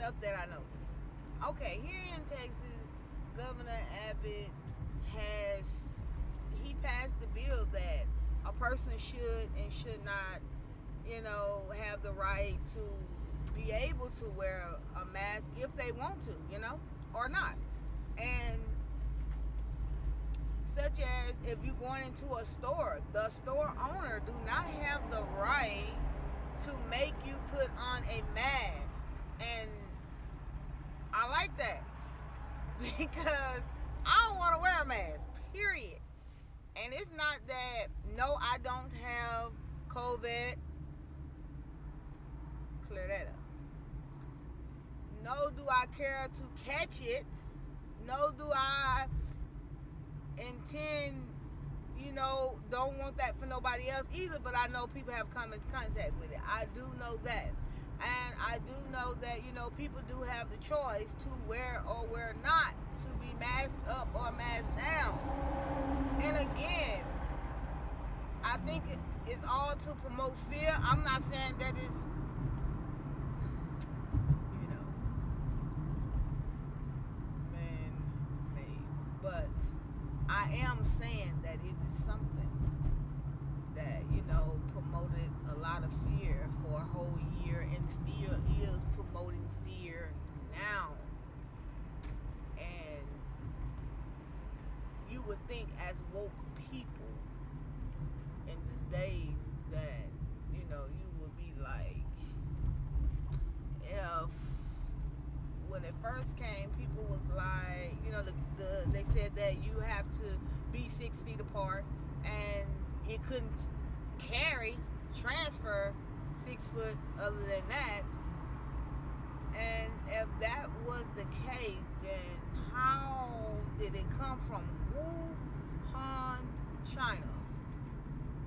stuff that I noticed. Okay, here in Texas, Governor Abbott he passed the bill that a person should and should not, have the right to be able to wear a mask if they want to, or not. And such as if you're going into a store, the store owner do not have the right to make you put on a mask. And I like that because I don't want to wear a mask, period. And it's not that, no, I don't have COVID. Clear that up. No, do I care to catch it? No, do I intend, don't want that for nobody else either, but I know people have come into contact with it. I do know that. And I do know that, people do have the choice to wear or wear not, to be masked up or masked down. And again, I think it's all to promote fear. I'm not saying that it's, man-made, but I am saying that it is something that, promoted a lot of fear for a whole year and still is promoting fear now. And you would think as woke people in these days that, you would be like, if when it first came, people was like, they said that you have to be 6 feet apart and it couldn't transfer 6 foot other than that. And if that was the case, then how did it come from Wuhan, China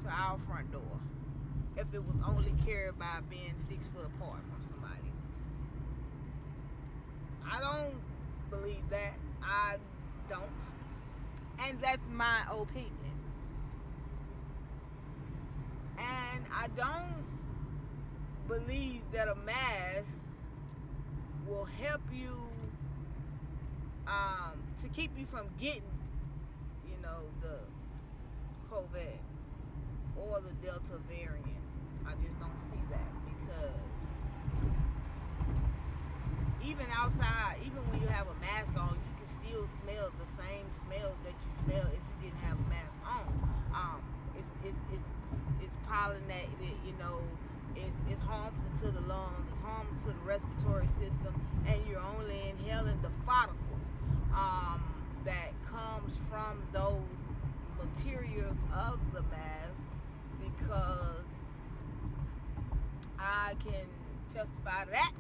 to our front door if it was only carried by being 6 foot apart from somebody? I don't believe that. I don't. And that's my opinion. And I don't believe that a mask will help you to keep you from getting, the COVID or the Delta variant. I just don't see that because even outside, even when you have a mask on, you can still smell the same smell that you smell if you didn't have a mask on. It's pollinated, it's harmful to the lungs, it's harmful to the respiratory system, and you're only inhaling the particles that comes from those materials of the mask, because I can testify to that.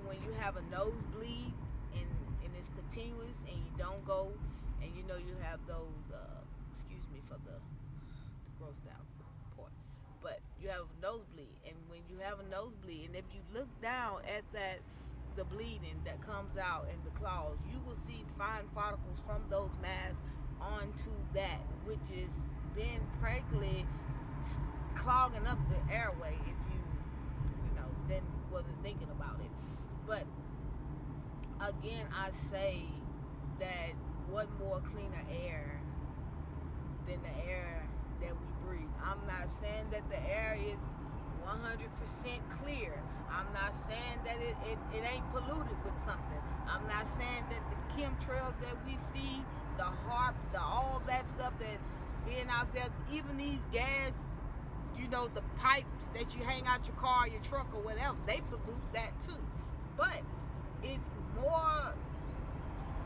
When you have a nosebleed and it's continuous and you don't go, and you have those, excuse me for the grossed out part, but you have a nosebleed, and when you have a nosebleed, and if you look down at the bleeding that comes out in the claws, you will see fine particles from those masks onto that, which is been practically clogging up the airway if you then wasn't thinking about it. But again, I say that what more cleaner air than the air that we breathe? I'm not saying that the air is 100% clear. I'm not saying that it ain't polluted with something. I'm not saying that the chemtrails that we see, the HAARP, all that stuff that being out there, even these gas, the pipes that you hang out your car, your truck, or whatever, they pollute that too. But it's more,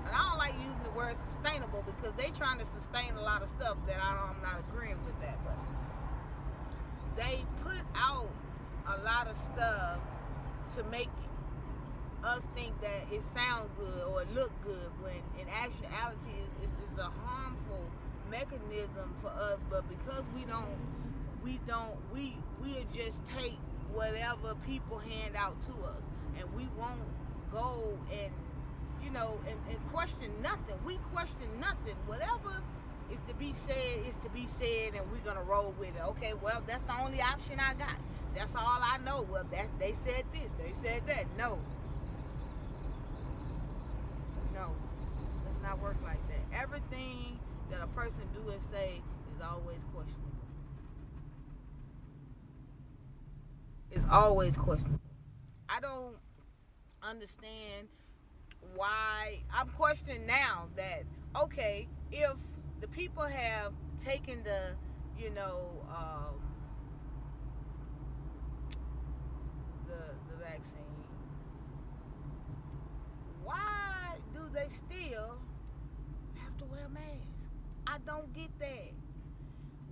and I don't like using the word sustainable because they trying to sustain a lot of stuff that I'm not agreeing with that. But they put out a lot of stuff to make us think that it sounds good or it look good, when in actuality it's a harmful mechanism for us. But because we just take whatever people hand out to us, and we won't go and and question nothing. We question nothing. Whatever is to be said, and we're gonna roll with it. Okay, well, that's the only option I got. That's all I know. Well, they said this, they said that. No, not work like that. Everything that a person do and say is always questionable. It's always questionable. I don't understand why. I'm questioning now that, okay, if the people have taken the, the vaccine, why do they still have to wear masks? I don't get that.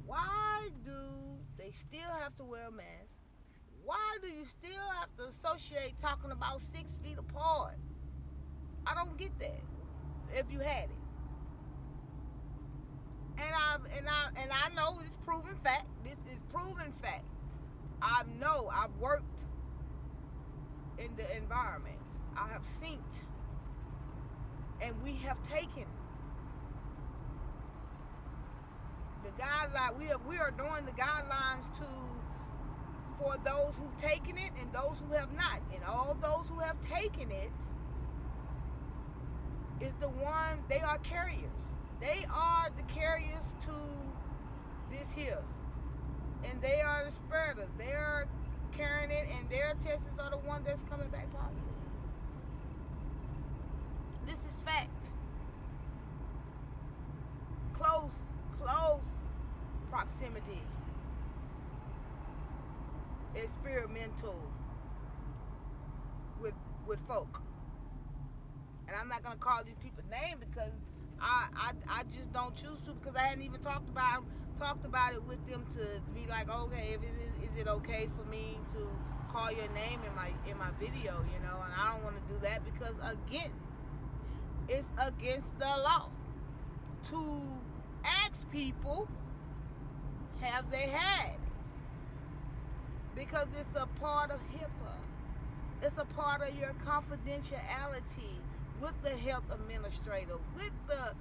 Why do they still have to wear masks? Why do you still have to associate talking about 6 feet apart? I don't get that. If you had it, and I know it's proven fact. This is proven fact. I know I've worked in the environment. I have seen, and we have taken the guideline. We are doing the guidelines for those who've taken it and those who have not. And all those who have taken it is the one, they are carriers. They are the carriers to this here. And they are the spreaders. They are carrying it, and their tests are the one that's coming back positive. This is fact. Close proximity. Experimental with folk. And I'm not gonna call these people names because I just don't choose to, because I hadn't even talked about it with them to be like, okay, is it okay for me to call your name in my video, and I don't want to do that because, again, it's against the law to ask people have they had it, because it's a part of HIPAA. It's a part of your confidentiality with the health administrator, with the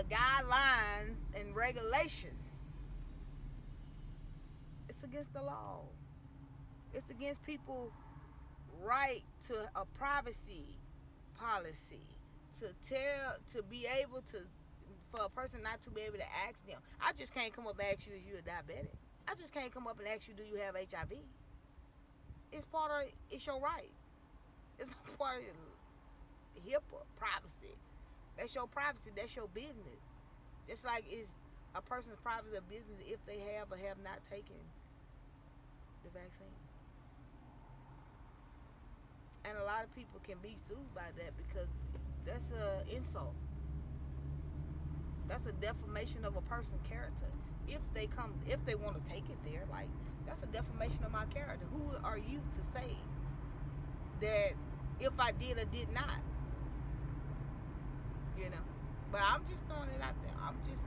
guidelines and regulation. It's against the law. It's against people's right to a privacy policy, to be able to, for a person not to be able to ask them. I just can't come up and ask you if you're a diabetic. I just can't come up and ask you, do you have HIV? It's your right. It's a part of HIPAA, privacy. That's your privacy. That's your business. Just like it's a person's privacy or business if they have or have not taken the vaccine. And a lot of people can be sued by that because that's an insult. That's a defamation of a person's character. If they want to take it there, like, that's a defamation of my character. Who are you to say that if I did or did not? But I'm just throwing it out there. I'm just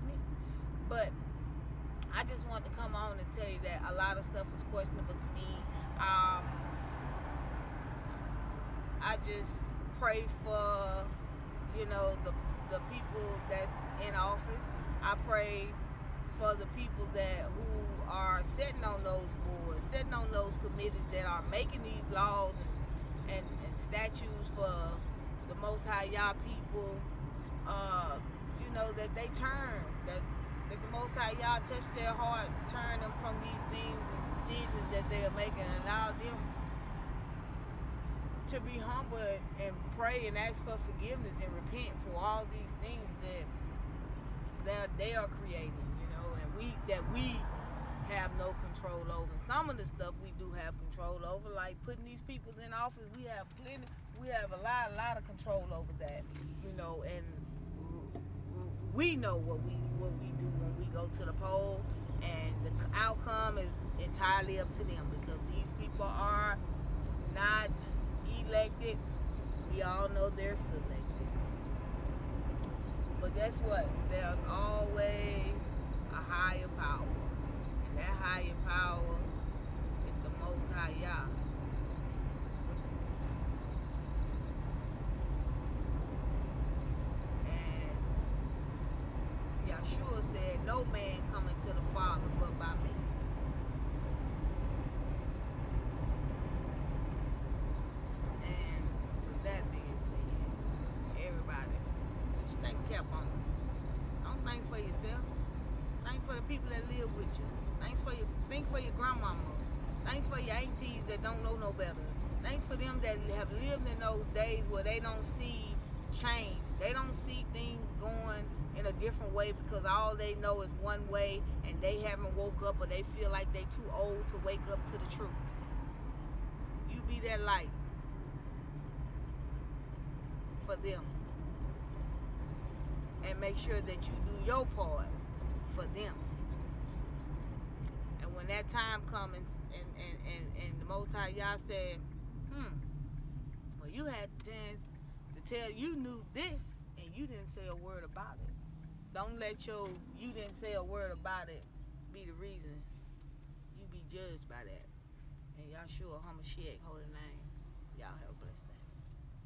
me. But I just wanted to come on and tell you that a lot of stuff was questionable to me. I just pray for, the people that's in office. I pray for the people who are sitting on those boards, sitting on those committees that are making these laws and statutes for the Most High Yah people, that they turn, that the Most High Yah touch their heart and turn them from these things and decisions that they are making, and allow them to be humble and pray and ask for forgiveness and repent for all these things that they are creating, and we have no control over. Some of the stuff we do have control over, like putting these people in office. We have a lot of control over that, and we know what we do when we go to the poll, and the outcome is entirely up to them, because these people are not elected. We all know they're selected. But guess what? There's always a higher power. And that higher power is the Most High Yah. And Yahshua said, no man coming to the Father but by me. And with Think for yourself. Think for the people that live with you. Think for your grandmama. Think for your aunties that don't know no better. Think for them that have lived in those days where they don't see change. They don't see things going in a different way because all they know is one way and they haven't woke up or they feel like they too old to wake up to the truth. You be that light for them. And make sure that you do your part for them. And when that time comes and the Most High Yah said, well, you had the chance to tell you knew this and you didn't say a word about it. Don't let you didn't say a word about it be the reason you be judged by that. And Yahshua HaMashiach, holy name. Y'all have a blessed day.